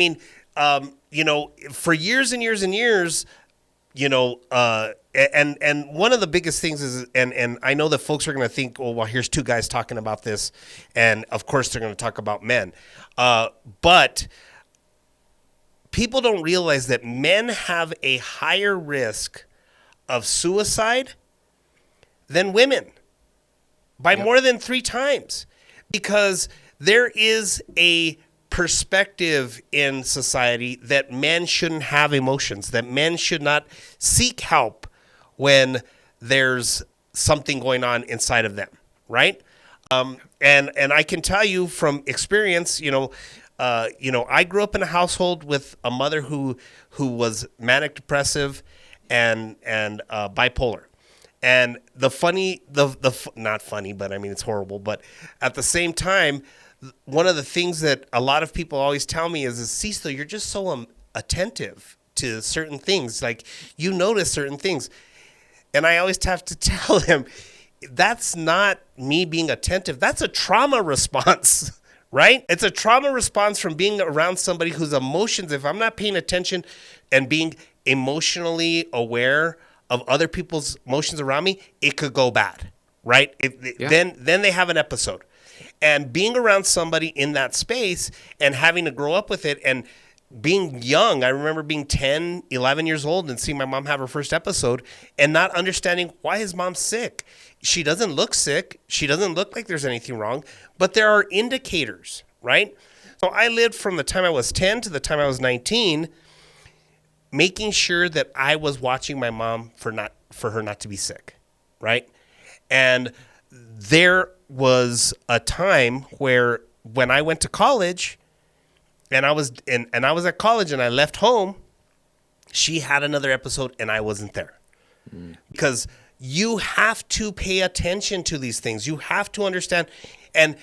mean, for years and years and years, and one of the biggest things is, and I know that folks are going to think, well, here's two guys talking about this, and of course they're going to talk about men, but people don't realize that men have a higher risk of suicide than women by more than 3 times, because there is a perspective in society that men shouldn't have emotions, that men should not seek help when there's something going on inside of them, right? And I can tell you from experience, I grew up in a household with a mother who was manic depressive and bipolar. And not funny, but I mean, it's horrible. But at the same time, one of the things that a lot of people always tell me is Cecil, you're just so attentive to certain things. Like, you notice certain things. And I always have to tell them, that's not me being attentive. That's a trauma response, right? It's a trauma response from being around somebody whose emotions, if I'm not paying attention and being emotionally aware of other people's emotions around me, it could go bad, right? Then they have an episode. And being around somebody in that space and having to grow up with it and being young, I remember being 10, 11 years old and seeing my mom have her first episode and not understanding, why is mom sick? She doesn't look sick. She doesn't look like there's anything wrong, but there are indicators, right? So I lived from the time I was 10 to the time I was 19, making sure that I was watching my mom for her not to be sick, right? And there was a time where when I went to college and I was at college and I left home, she had another episode and I wasn't there. Because you have to pay attention to these things. You have to understand, and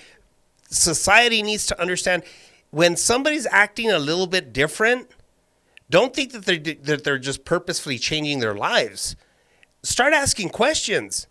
society needs to understand, when somebody's acting a little bit different, don't think that they're just purposefully changing their lives. Start asking questions,